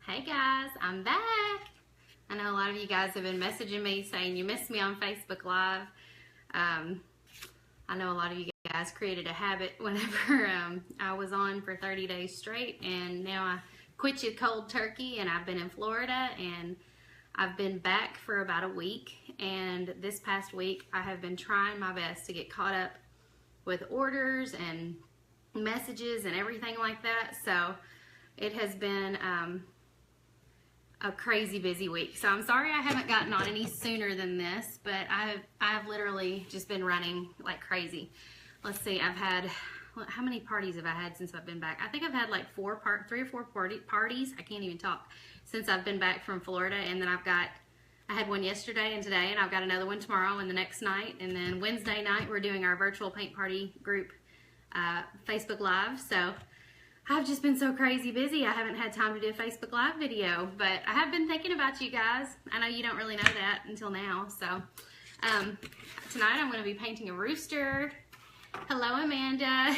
Hey guys, I'm back. I know a lot of you guys have been messaging me saying you missed me on Facebook Live. I know a lot of you guys created a habit whenever I was on for 30 days straight, and now I quit you cold turkey, and I've been in Florida, and I've been back for about a week, and this past week I have been trying my best to get caught up with orders and messages and everything like that. So it has been a crazy busy week. So I'm sorry I haven't gotten on any sooner than this, but I've literally just been running like crazy. Let's see, I've had, how many parties have I had since I've been back? I think I've had like 3 or 4 parties. I can't even talk, since I've been back from Florida. And then I had one yesterday and today, and I've got another one tomorrow and the next night. And then Wednesday night, we're doing our virtual paint party group Facebook Live. So I've just been so crazy busy, I haven't had time to do a Facebook Live video, but I have been thinking about you guys. I know you don't really know that until now. So tonight I'm going to be painting a rooster. Hello, Amanda.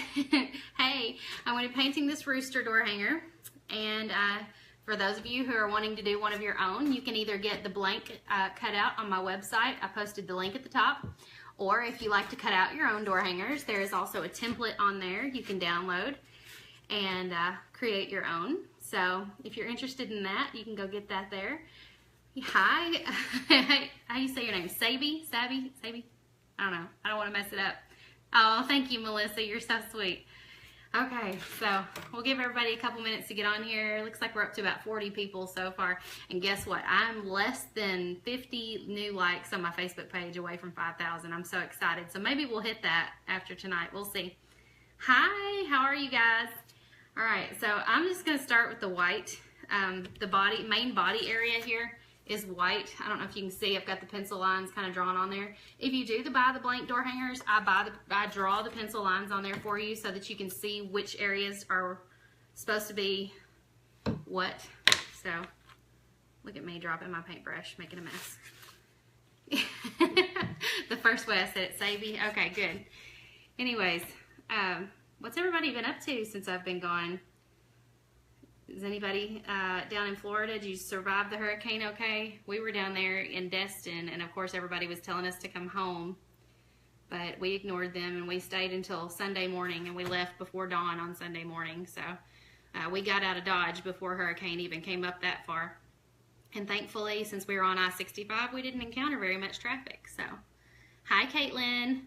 Hey, I'm going to be painting this rooster door hanger. And for those of you who are wanting to do one of your own, you can either get the blank cut out on my website. I posted the link at the top. Or if you like to cut out your own door hangers, there is also a template on there you can download and create your own. So if you're interested in that, you can go get that there. Hi. How you say your name? Sabi? Sabi? I don't know. I don't want to mess it up. Oh, thank you, Melissa. You're so sweet. Okay, so we'll give everybody a couple minutes to get on here. Looks like we're up to about 40 people so far. And guess what? I'm less than 50 new likes on my Facebook page away from 5,000. I'm so excited. So maybe we'll hit that after tonight. We'll see. Hi, how are you guys? All right, so I'm just going to start with the white. The main body area here is white. I don't know if you can see, I've got the pencil lines kind of drawn on there. If you do buy the blank door hangers, I draw the pencil lines on there for you so that you can see which areas are supposed to be what. So look at me dropping my paintbrush, making a mess. The first way I said it, Sabi. Okay, good. Anyways, what's everybody been up to since I've been gone? Is anybody down in Florida? Did you survive the hurricane okay? We were down there in Destin, and of course everybody was telling us to come home, but we ignored them and we stayed until Sunday morning, and we left before dawn on Sunday morning. So we got out of Dodge before hurricane even came up that far. And thankfully, since we were on I-65, we didn't encounter very much traffic. So, hi Caitlin.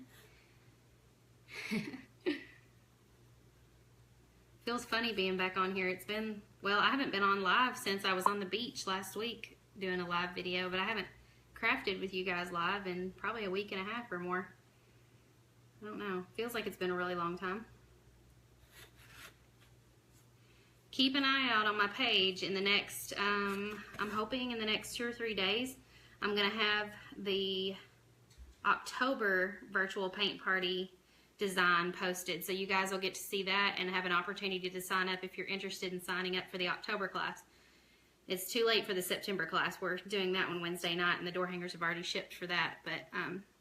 Feels funny being back on here. It's been, well, I haven't been on live since I was on the beach last week doing a live video, but I haven't crafted with you guys live in probably a week and a half or more. I don't know. Feels like it's been a really long time. Keep an eye out on my page in the next, I'm hoping in the next 2 or 3 days, I'm going to have the October virtual paint party design posted, so you guys will get to see that and have an opportunity to sign up if you're interested in signing up for the October class. It's too late for the September class. We're doing that one Wednesday night, and the door hangers have already shipped for that, but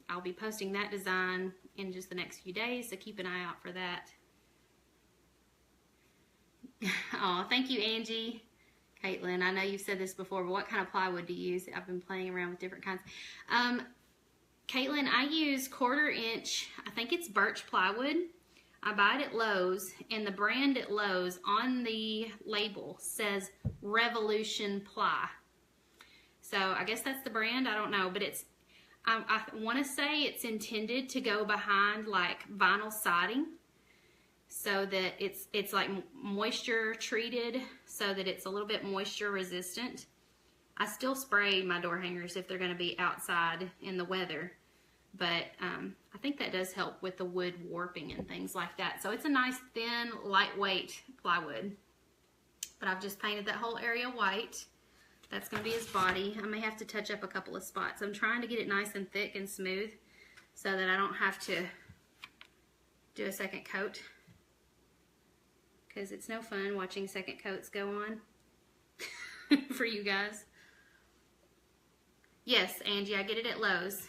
I'll be posting that design in just the next few days, so keep an eye out for that. Oh, thank you, Angie. Caitlin, I know you've said this before, but what kind of plywood do you use? I've been playing around with different kinds. Caitlin, I use 1/4 inch, I think it's birch plywood. I buy it at Lowe's, and the brand at Lowe's on the label says Revolution Ply. So I guess that's the brand, I don't know, but it's, I want to say it's intended to go behind like vinyl siding so that it's like moisture treated so that it's a little bit moisture resistant. I still spray my door hangers if they're going to be outside in the weather, but I think that does help with the wood warping and things like that. So it's a nice thin, lightweight plywood. But I've just painted that whole area white. That's going to be his body. I may have to touch up a couple of spots. I'm trying to get it nice and thick and smooth so that I don't have to do a second coat, because it's no fun watching second coats go on for you guys. Yes, Angie, I get it at Lowe's.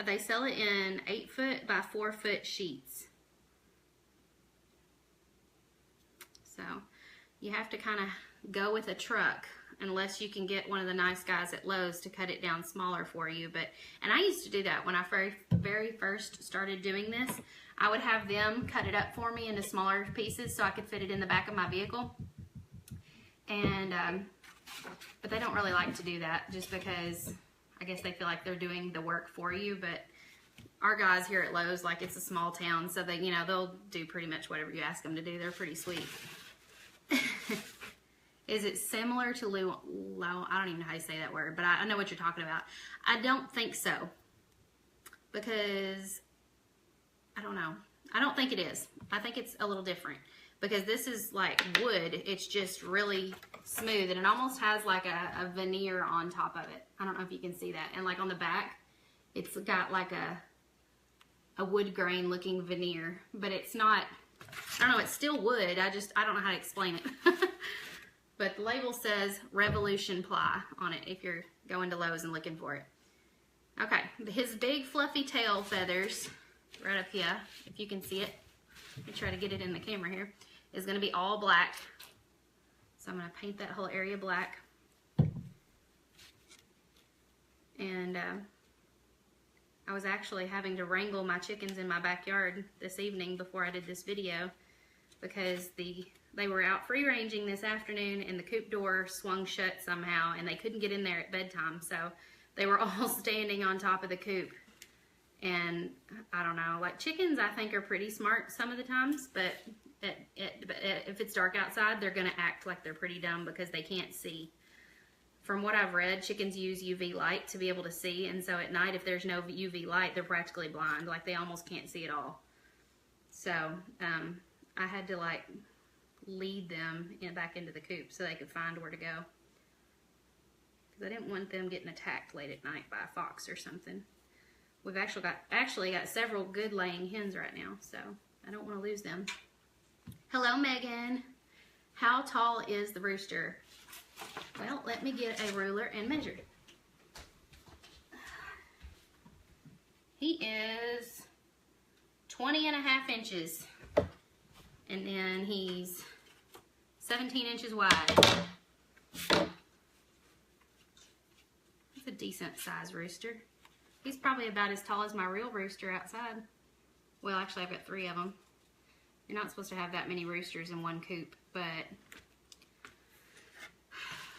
They sell it in 8-foot by 4-foot sheets. So you have to kind of go with a truck unless you can get one of the nice guys at Lowe's to cut it down smaller for you. And I used to do that when I very first started doing this. I would have them cut it up for me into smaller pieces so I could fit it in the back of my vehicle. And but they don't really like to do that just because I guess they feel like they're doing the work for you. But our guys here at Lowe's, like, it's a small town, so they, you know, they'll do pretty much whatever you ask them to do. They're pretty sweet. Is it similar to I don't even know how you say that word, but I know what you're talking about. I don't think so, because I don't know. I don't think it is. I think it's a little different, because this is like wood. It's just really smooth, and it almost has like a veneer on top of it. I don't know if you can see that. And like on the back, it's got like a wood grain looking veneer, but it's not, I don't know, it's still wood. I don't know how to explain it. But the label says Revolution Ply on it if you're going to Lowe's and looking for it. Okay, his big fluffy tail feathers, right up here, if you can see it, let me try to get it in the camera here, is going to be all black. So I'm going to paint that whole area black. And I was actually having to wrangle my chickens in my backyard this evening before I did this video, because they were out free ranging this afternoon and the coop door swung shut somehow and they couldn't get in there at bedtime. So they were all standing on top of the coop. And I don't know, like, chickens I think are pretty smart some of the times, but if it's dark outside, they're going to act like they're pretty dumb because they can't see. From what I've read, chickens use UV light to be able to see, and so at night if there's no UV light, they're practically blind. Like, they almost can't see at all. So I had to like lead them back into the coop so they could find where to go, because I didn't want them getting attacked late at night by a fox or something. We've actually got several good laying hens right now, so I don't want to lose them. Hello, Megan. How tall is the rooster? Well, let me get a ruler and measure. He is 20.5 inches, and then he's 17 inches wide. That's a decent size rooster. He's probably about as tall as my real rooster outside. Well, actually, I've got 3 of them. You're not supposed to have that many roosters in one coop, but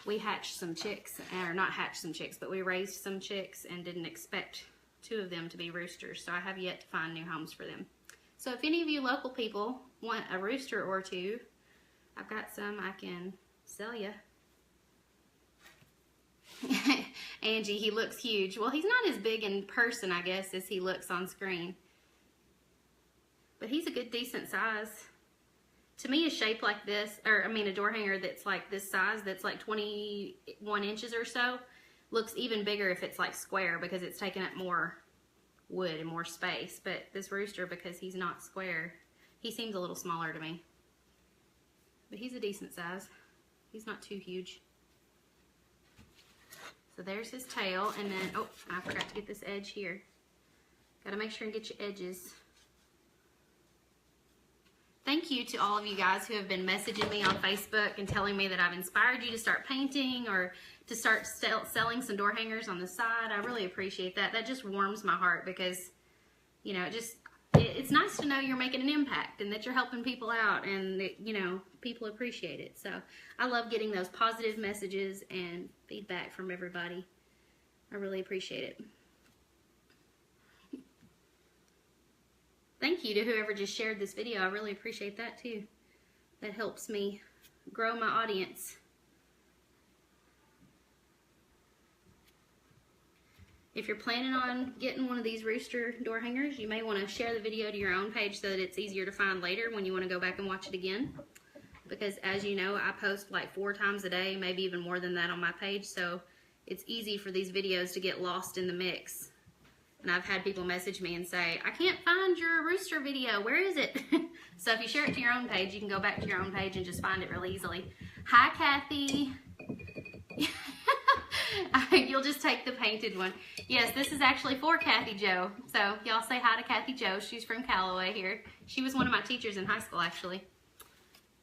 we hatched some chicks, or not hatched some chicks, but we raised some chicks and didn't expect 2 of them to be roosters, so I have yet to find new homes for them. So if any of you local people want a rooster or 2, I've got some I can sell you. Angie, he looks huge. Well, he's not as big in person, I guess, as he looks on screen. But he's a good, decent size. To me, a shape like this, or I mean a door hanger that's like this size, that's like 21 inches or so, looks even bigger if it's like square, because it's taking up more wood and more space. But this rooster, because he's not square, he seems a little smaller to me. But he's a decent size. He's not too huge. So there's his tail, and then, oh, I forgot to get this edge here. Gotta make sure and get your edges. Thank you to all of you guys who have been messaging me on Facebook and telling me that I've inspired you to start painting or to start selling some door hangers on the side. I really appreciate that. That just warms my heart, because, you know, it's nice to know you're making an impact and that you're helping people out, and that, you know, people appreciate it. So I love getting those positive messages and feedback from everybody. I really appreciate it. Thank you to whoever just shared this video. I really appreciate that too. That helps me grow my audience. If you're planning on getting one of these rooster door hangers, you may want to share the video to your own page so that it's easier to find later when you want to go back and watch it again. Because as you know, I post like 4 times a day, maybe even more than that on my page, so it's easy for these videos to get lost in the mix. And I've had people message me and say, I can't find your rooster video. Where is it? So if you share it to your own page, you can go back to your own page and just find it really easily. Hi, Kathy. You'll just take the painted one. Yes, this is actually for Kathy Jo. So y'all say hi to Kathy Jo. She's from Callaway here. She was one of my teachers in high school, actually.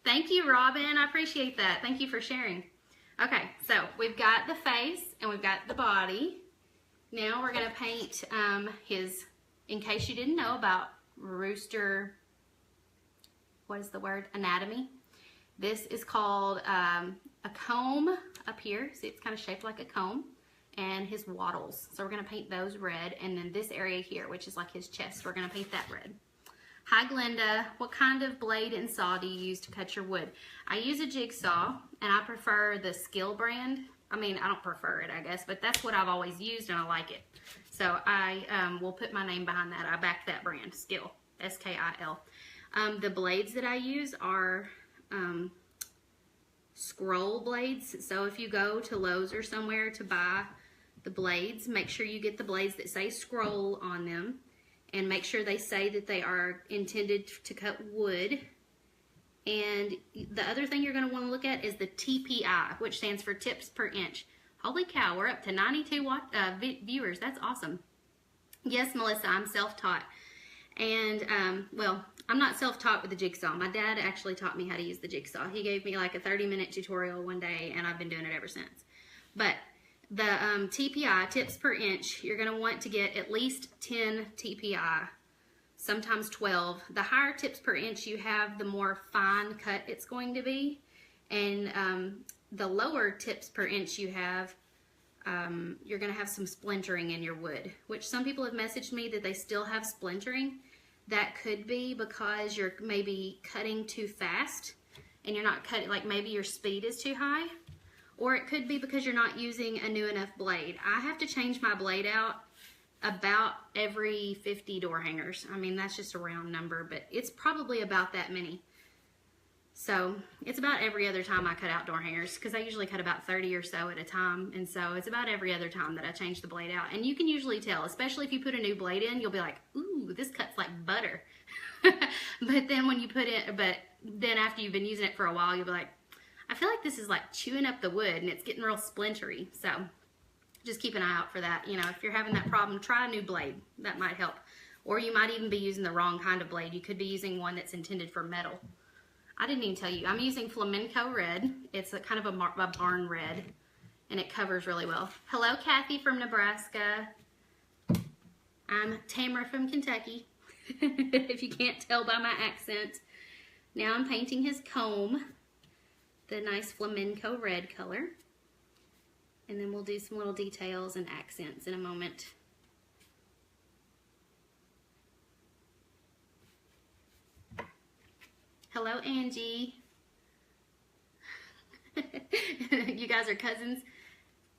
Thank you, Robin. I appreciate that. Thank you for sharing. Okay, so we've got the face and we've got the body. Now we're going to paint his, in case you didn't know about Rooster, what is the word? Anatomy. This is called a comb up here. See, it's kind of shaped like a comb. And his wattles. So we're going to paint those red. And then this area here, which is like his chest, we're going to paint that red. Hi, Glenda. What kind of blade and saw do you use to cut your wood? I use a jigsaw, and I prefer the Skill brand. I mean, I don't prefer it, I guess, but that's what I've always used, and I like it. So I will put my name behind that. I back that brand, Skill, S-K-I-L. The blades that I use are scroll blades. So if you go to Lowe's or somewhere to buy the blades, make sure you get the blades that say scroll on them, and make sure they say that they are intended to cut wood. And the other thing you're going to want to look at is the TPI, which stands for tips per inch. Holy cow, we're up to 92 viewers. That's awesome. Yes, Melissa, I'm self-taught. And, well, I'm not self-taught with the jigsaw. My dad actually taught me how to use the jigsaw. He gave me like a 30-minute tutorial one day, and I've been doing it ever since. But the TPI, tips per inch, you're going to want to get at least 10 TPI, sometimes 12. The higher tips per inch you have, the more fine cut it's going to be. And the lower tips per inch you have, you're going to have some splintering in your wood, which some people have messaged me that they still have splintering. That could be because you're maybe cutting too fast and you're not cutting, like maybe your speed is too high. Or it could be because you're not using a new enough blade. I have to change my blade out about every 50 door hangers. I mean, that's just a round number, but it's probably about that many. So it's about every other time I cut out door hangers, because I usually cut about 30 or so at a time. And so it's about every other time that I change the blade out. And you can usually tell, especially if you put a new blade in, you'll be like, ooh, this cuts like butter. But then when you put it, but then after you've been using it for a while, you'll be like, I feel like this is like chewing up the wood and it's getting real splintery. So just keep an eye out for that. You know, if you're having that problem, try a new blade. That might help. Or you might even be using the wrong kind of blade. You could be using one that's intended for metal. I didn't even tell you. I'm using flamenco red. It's a kind of a barn red, and it covers really well. Hello, Kathy from Nebraska. I'm Tamara from Kentucky, if you can't tell by my accent. Now I'm painting his comb, the nice flamenco red color. And then we'll do some little details and accents in a moment. Hello, Angie. You guys are cousins?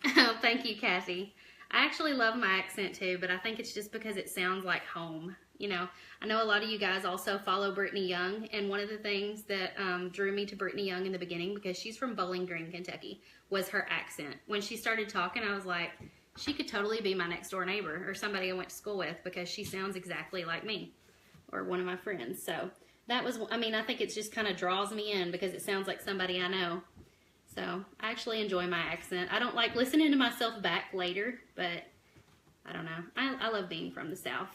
Oh, thank you, Kathy. I actually love my accent too, but I think it's just because it sounds like home. You know, I know a lot of you guys also follow Brittany Young, and one of the things that drew me to Brittany Young in the beginning, because she's from Bowling Green, Kentucky, was her accent. When she started talking, I was like, she could totally be my next door neighbor or somebody I went to school with, because she sounds exactly like me or one of my friends. So that was, I mean, I think it just kind of draws me in because it sounds like somebody I know. So I actually enjoy my accent. I don't like listening to myself back later, but I don't know. I love being from the South.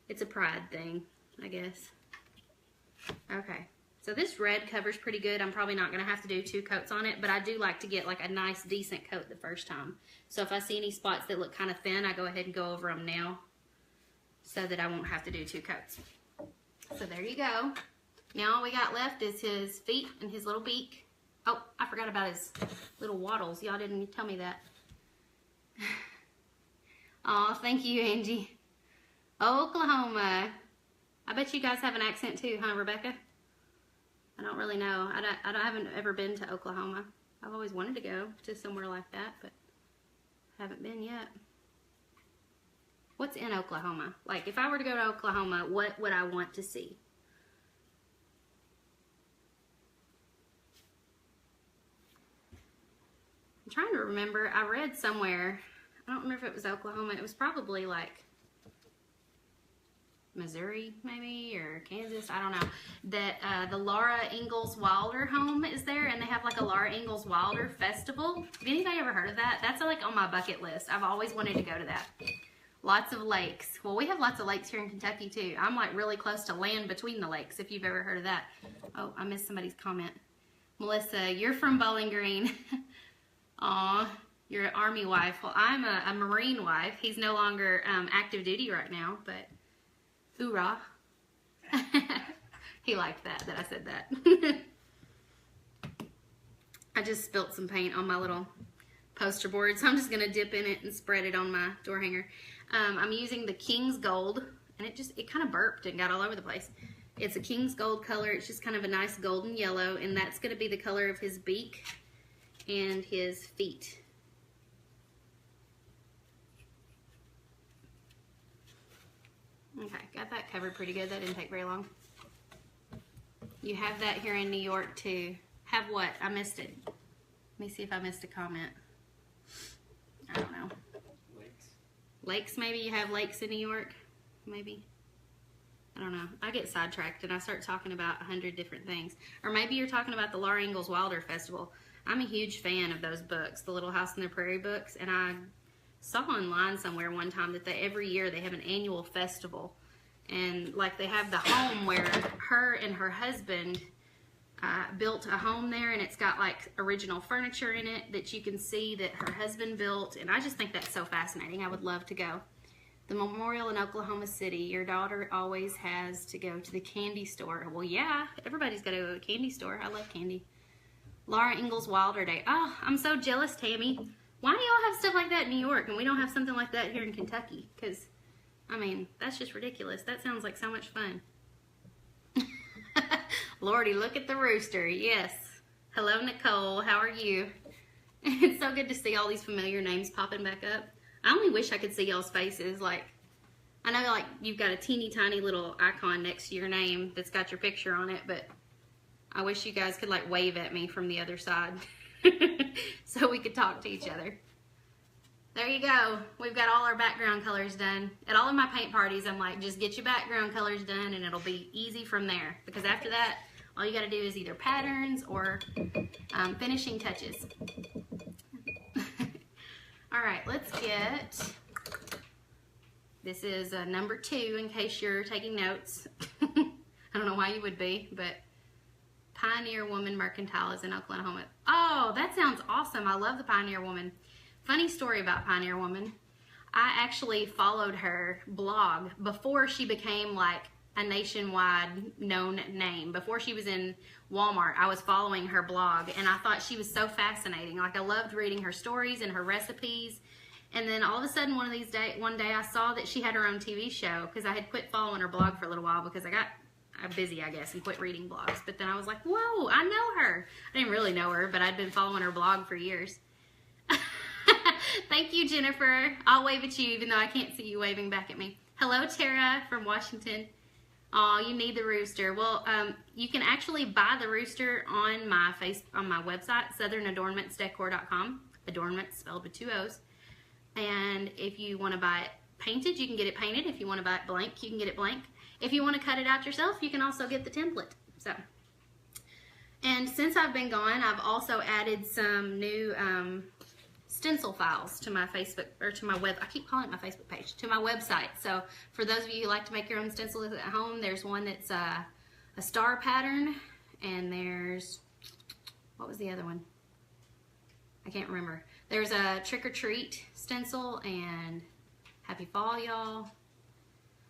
It's a pride thing, I guess. Okay, so this red covers pretty good. I'm probably not going to have to do 2 coats on it, but I do like to get like a nice, decent coat the first time. So if I see any spots that look kind of thin, I go ahead and go over them now so that I won't have to do 2 coats. So there you go. Now all we got left is his feet and his little beak. Oh, I forgot about his little wattles. Y'all didn't tell me that. Aw, thank you, Angie. Oklahoma. I bet you guys have an accent too, huh, Rebecca? I don't really know. I haven't ever been to Oklahoma. I've always wanted to go to somewhere like that, but haven't been yet. What's in Oklahoma? Like, if I were to go to Oklahoma, what would I want to see? I'm trying to remember. I read somewhere, I don't remember if it was Oklahoma. It was probably like Missouri, maybe, or Kansas. I don't know. That the Laura Ingalls Wilder home is there, and they have like a Laura Ingalls Wilder festival. Have anybody ever heard of that? That's like on my bucket list. I've always wanted to go to that. Lots of lakes. Well, we have lots of lakes here in Kentucky too. I'm like really close to land between the lakes, if you've ever heard of that. Oh, I missed somebody's comment. Melissa, you're from Bowling Green. Aw, you're an Army wife. Well, I'm a Marine wife. He's no longer active duty right now, but hoorah. He liked that I said that. I just spilt some paint on my little poster board, so I'm just going to dip in it and spread it on my door hanger. I'm using the King's Gold, and it kind of burped and got all over the place. It's a King's Gold color. It's just kind of a nice golden yellow, and that's going to be the color of his beak and his feet. Okay, got that covered pretty good. That didn't take very long. You have that here in New York too. Have what? I missed it. Let me see if I missed a comment. I don't know. Lakes, maybe? You have lakes in New York? Maybe? I don't know. I get sidetracked and I start talking about 100 different things. Or maybe you're talking about the Laura Ingalls Wilder Festival. I'm a huge fan of those books, the Little House on the Prairie books, and I saw online somewhere one time that every year they have an annual festival. And like they have the home where her and her husband built a home there, and it's got like original furniture in it that you can see that her husband built, and I just think that's so fascinating. I would love to go. The memorial in Oklahoma City. Your daughter always has to go to the candy store. Well, yeah, everybody's got to go to a candy store. I love candy. Laura Ingalls Wilder Day. Oh, I'm so jealous, Tammy. Why do y'all have stuff like that in New York and we don't have something like that here in Kentucky? Because, I mean, that's just ridiculous. That sounds like so much fun. Lordy, look at the rooster. Yes. Hello, Nicole. How are you? It's so good to see all these familiar names popping back up. I only wish I could see y'all's faces. Like, I know like you've got a teeny tiny little icon next to your name that's got your picture on it, but I wish you guys could like wave at me from the other side so we could talk to each other. There you go. We've got all our background colors done. At all of my paint parties, I'm like, just get your background colors done and it'll be easy from there. Because after that, all you got to do is either patterns or finishing touches. All right, let's get, this is number 2 in case you're taking notes. I don't know why you would be, but Pioneer Woman Mercantile is in Oklahoma. Oh, that sounds awesome. I love the Pioneer Woman. Funny story about Pioneer Woman. I actually followed her blog before she became like a nationwide known name. Before she was in Walmart, I was following her blog and I thought she was so fascinating. Like I loved reading her stories and her recipes. And then all of a sudden one day I saw that she had her own TV show because I had quit following her blog for a little while because I got busy, I guess, and quit reading blogs. But then I was like, whoa, I know her. I didn't really know her, but I'd been following her blog for years. Thank you, Jennifer. I'll wave at you even though I can't see you waving back at me. Hello, Tara from Washington. Oh, you need the rooster. Well, you can actually buy the rooster on my website, southernadornmentsdecor.com. Adoornments spelled with 2 O's. And if you want to buy it painted, you can get it painted. If you want to buy it blank, you can get it blank. If you want to cut it out yourself, you can also get the template. So, and since I've been gone, I've also added some new stencil files to my Facebook, or to my web, I keep calling it my Facebook page, to my website. So for those of you who like to make your own stencils at home, there's one that's a star pattern, and there's, what was the other one? I can't remember. There's a trick or treat stencil and happy fall, y'all.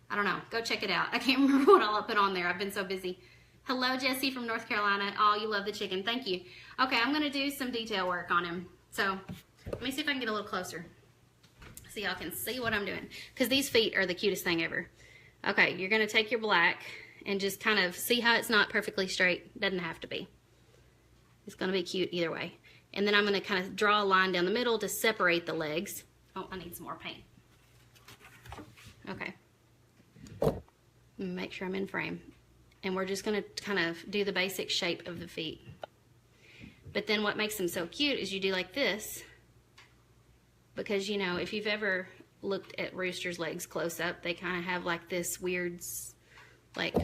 I don't know. Go check it out. I can't remember what all I put on there. I've been so busy. Hello, Jesse from North Carolina. Oh, you love the chicken. Thank you. Okay, I'm going to do some detail work on him. So let me see if I can get a little closer so y'all can see what I'm doing. Because these feet are the cutest thing ever. Okay, you're going to take your black and just kind of see how it's not perfectly straight. Doesn't have to be. It's going to be cute either way. And then I'm going to kind of draw a line down the middle to separate the legs. Oh, I need some more paint. Okay. Make sure I'm in frame. And we're just going to kind of do the basic shape of the feet. But then what makes them so cute is you do like this. Because, you know, if you've ever looked at Rooster's legs close up, they kind of have like this weird, like,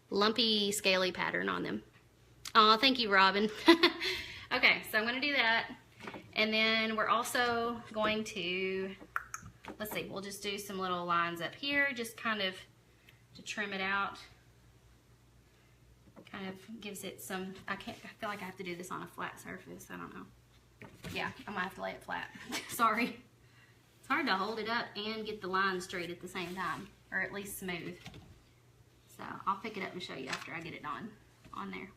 lumpy, scaly pattern on them. Oh, thank you, Robin. Okay, so I'm going to do that. And then we're also going to let's see, we'll just do some little lines up here, just kind of to trim it out. Kind of gives it some, I feel like I have to do this on a flat surface. I don't know. Yeah, I'm gonna have to lay it flat. Sorry. It's hard to hold it up and get the lines straight at the same time, or at least smooth. So I'll pick it up and show you after I get it on there.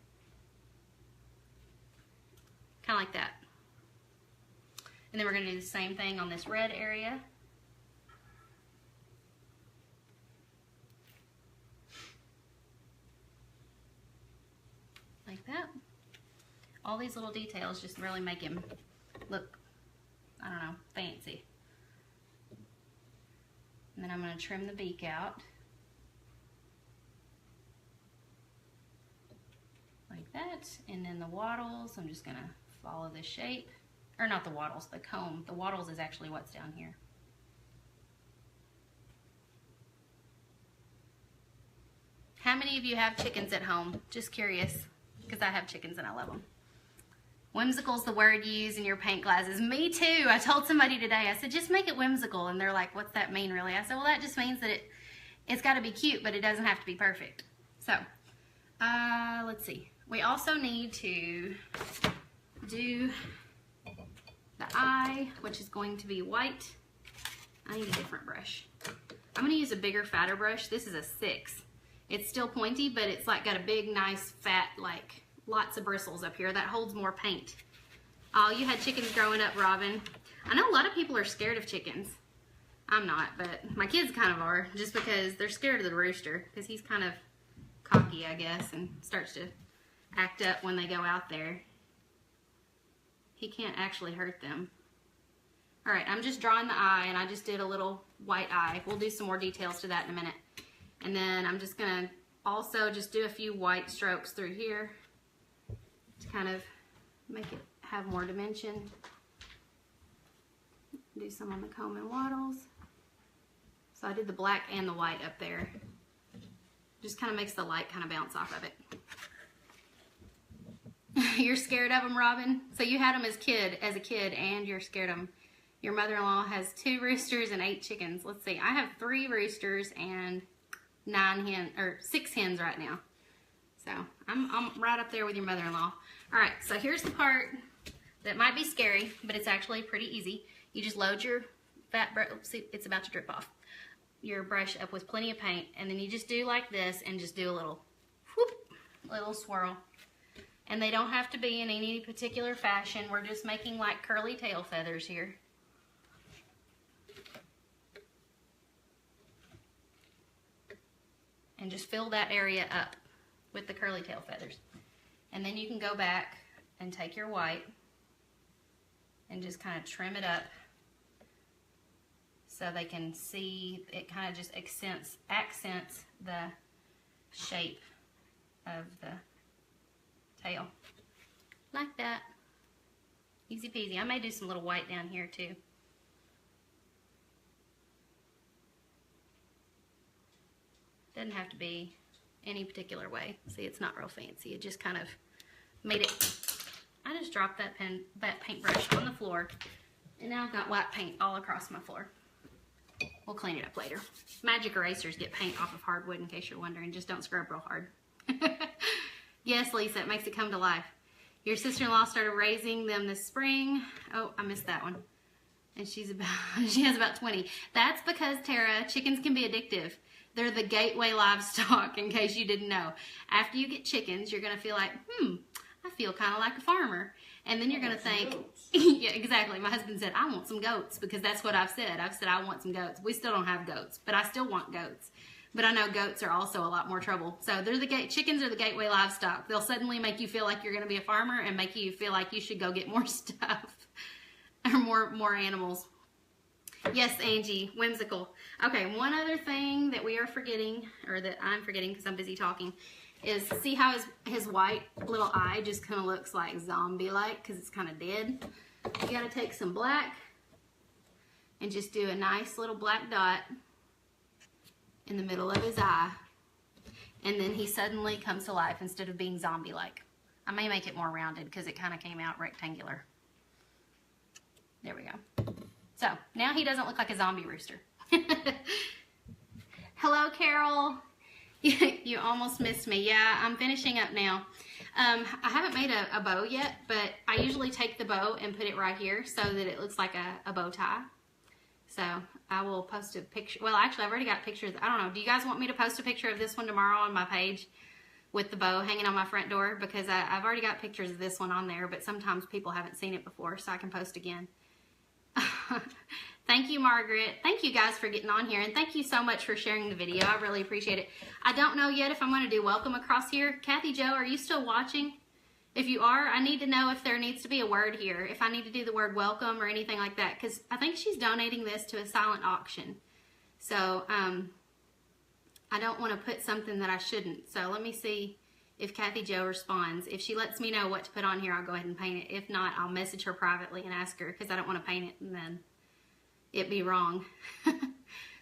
Kind of like that. And then we're gonna do the same thing on this red area. Like that. All these little details just really make him look, I don't know, fancy. And then I'm going to trim the beak out. Like that. And then the wattles, I'm just going to follow the shape. Or not the wattles, the comb. The wattles is actually what's down here. How many of you have chickens at home? Just curious, because I have chickens and I love them. Whimsical's the word you use in your paint classes. Me too. I told somebody today, I said, just make it whimsical. And they're like, what's that mean really? I said, well, that just means that it's got to be cute, but it doesn't have to be perfect. So, let's see. We also need to do the eye, which is going to be white. I need a different brush. I'm going to use a bigger, fatter brush. This is a 6. It's still pointy, but it's like got a big, nice, fat, like lots of bristles up here. That holds more paint. Oh, you had chickens growing up, Robin. I know a lot of people are scared of chickens. I'm not, but my kids kind of are, just because they're scared of the rooster, because he's kind of cocky, I guess, and starts to act up when they go out there. He can't actually hurt them. All right, I'm just drawing the eye, and I just did a little white eye. We'll do some more details to that in a minute. And then I'm just gonna also just do a few white strokes through here to kind of make it have more dimension. Do some on the comb and wattles. So I did the black and the white up there. Just kind of makes the light kind of bounce off of it. You're scared of them, Robin? So you had them as a kid, and you're scared of them. Your mother-in-law has 2 roosters and 8 chickens. Let's see, I have 3 roosters and 6 hens right now. So I'm right up there with your mother-in-law. All right, so here's the part that might be scary, but it's actually pretty easy. You just load your fat brush. See, it's about to drip off. Your brush up with plenty of paint, and then you just do like this and just do a little whoop, little swirl. And they don't have to be in any particular fashion. We're just making like curly tail feathers here. And just fill that area up with the curly tail feathers. And then you can go back and take your white and just kind of trim it up so they can see it. Kind of just accents the shape of the tail. Like that. Easy peasy. I may do some little white down here too. Doesn't have to be any particular way. See, it's not real fancy. It just kind of made it. I just dropped that paintbrush on the floor, and now I've got white paint all across my floor. We'll clean it up later. Magic erasers get paint off of hardwood, in case you're wondering. Just don't scrub real hard. Yes, Lisa, it makes it come to life. Your sister-in-law started raising them this spring. Oh, I missed that one. And she has about 20. That's because, Tara, chickens can be addictive. They're the gateway livestock, in case you didn't know. After you get chickens, you're going to feel like, I feel kind of like a farmer. And then you're going to think, yeah, exactly. My husband said, I want some goats, because that's what I've said. I've said, I want some goats. We still don't have goats, but I still want goats. But I know goats are also a lot more trouble. So chickens are the gateway livestock. They'll suddenly make you feel like you're going to be a farmer and make you feel like you should go get more stuff or more animals. Yes, Angie, whimsical. Okay, one other thing that we are forgetting, or that I'm forgetting because I'm busy talking, is see how his white little eye just kind of looks like zombie-like because it's kind of dead? You got to take some black and just do a nice little black dot in the middle of his eye, and then he suddenly comes to life instead of being zombie-like. I may make it more rounded because it kind of came out rectangular. There we go. So now he doesn't look like a zombie rooster. Hello, Carol. You almost missed me. Yeah, I'm finishing up now. I haven't made a bow yet, but I usually take the bow and put it right here so that it looks like a bow tie. So I will post a picture. Well, actually, I've already got pictures. I don't know. Do you guys want me to post a picture of this one tomorrow on my page with the bow hanging on my front door? Because I've already got pictures of this one on there, but sometimes people haven't seen it before, so I can post again. Thank you, Margaret. Thank you guys for getting on here, and thank you so much for sharing the video. I really appreciate it. I don't know yet if I'm going to do welcome across here. Kathy Jo, are you still watching? If you are, I need to know if there needs to be a word here, if I need to do the word welcome or anything like that, because I think she's donating this to a silent auction. So I don't want to put something that I shouldn't. So let me see if Kathy Jo responds. If she lets me know what to put on here, I'll go ahead and paint it. If not, I'll message her privately and ask her, because I don't want to paint it and then it be wrong.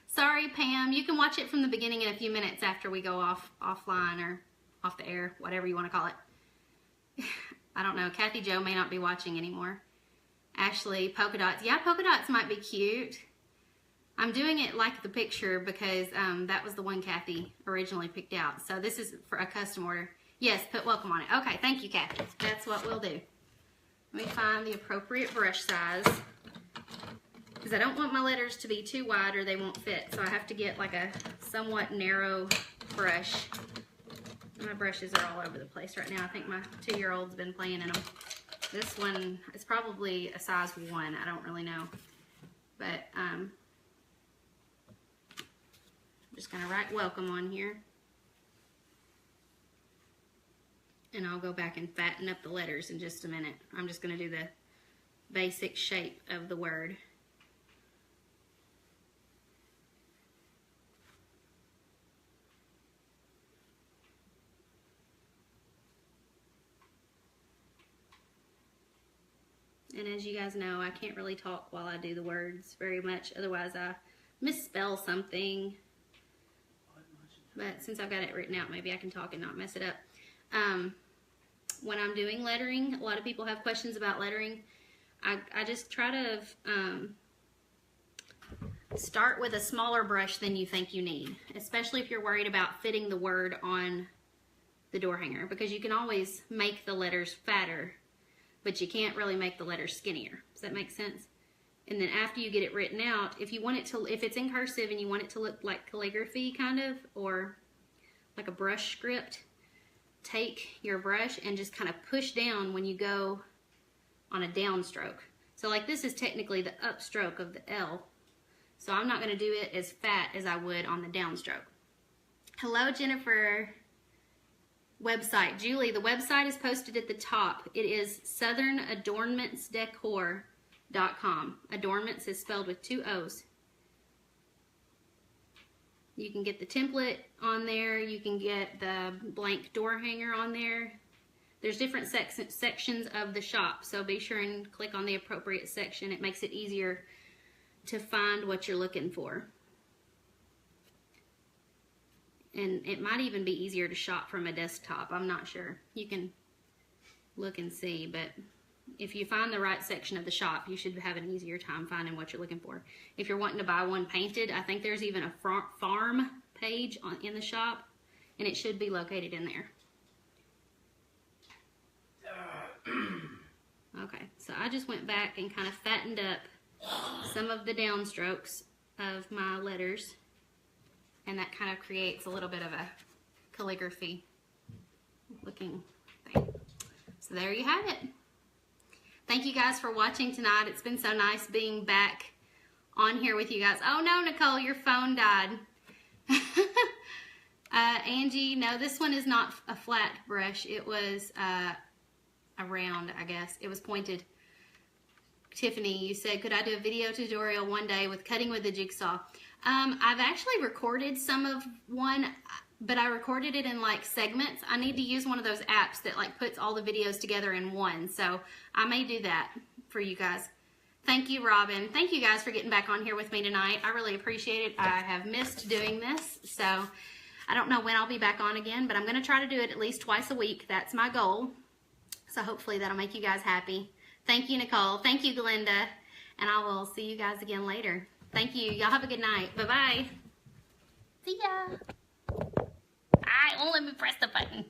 Sorry, Pam. You can watch it from the beginning in a few minutes after we go offline or off the air, whatever you want to call it. I don't know. Kathy Jo may not be watching anymore. Ashley, polka dots. Yeah, polka dots might be cute. I'm doing it like the picture because that was the one Kathy originally picked out. So this is for a custom order. Yes, put welcome on it. Okay, thank you, Kathy. That's what we'll do. Let me find the appropriate brush size, because I don't want my letters to be too wide or they won't fit. So I have to get like a somewhat narrow brush. My brushes are all over the place right now. I think my 2-year-old's been playing in them. This one is probably a size 1. I don't really know. But I'm just going to write welcome on here. And I'll go back and fatten up the letters in just a minute. I'm just going to do the basic shape of the word. And as you guys know, I can't really talk while I do the words very much. Otherwise, I misspell something. But since I've got it written out, maybe I can talk and not mess it up. When I'm doing lettering, a lot of people have questions about lettering. I just try to start with a smaller brush than you think you need, especially if you're worried about fitting the word on the door hanger, because you can always make the letters fatter, but you can't really make the letters skinnier. Does that make sense? And then after you get it written out, if you want it to, if it's in cursive and you want it to look like calligraphy kind of, or like a brush script, take your brush and just kind of push down when you go on a downstroke. So like this is technically the upstroke of the L. So I'm not going to do it as fat as I would on the downstroke. Hello, Jennifer. Website. Julie, the website is posted at the top. It is southernadornmentsdecor.com. Adoornments is spelled with 2 O's. You can get the template on there. You can get the blank door hanger on there. There's different sections of the shop, so be sure and click on the appropriate section. It makes it easier to find what you're looking for. And it might even be easier to shop from a desktop. I'm not sure. You can look and see, but if you find the right section of the shop, you should have an easier time finding what you're looking for. If you're wanting to buy one painted, I think there's even a farm page in the shop, and it should be located in there. Okay, so I just went back and kind of fattened up some of the downstrokes of my letters. And that kind of creates a little bit of a calligraphy looking thing. So there you have it. Thank you guys for watching tonight. It's been so nice being back on here with you guys. Oh no, Nicole, your phone died. Angie, no, this one is not a flat brush. It was a round, I guess. It was pointed. Tiffany, you said, could I do a video tutorial one day with cutting with a jigsaw? I've actually recorded some of one, but I recorded it in like segments. I need to use one of those apps that like puts all the videos together in one. So I may do that for you guys. Thank you, Robin. Thank you guys for getting back on here with me tonight. I really appreciate it. I have missed doing this. So I don't know when I'll be back on again, but I'm going to try to do it at least twice a week. That's my goal. So hopefully that'll make you guys happy. Thank you, Nicole. Thank you, Glenda. and I will see you guys again later. Thank you. Y'all have a good night. Bye-bye. See ya. Won't let me press the button.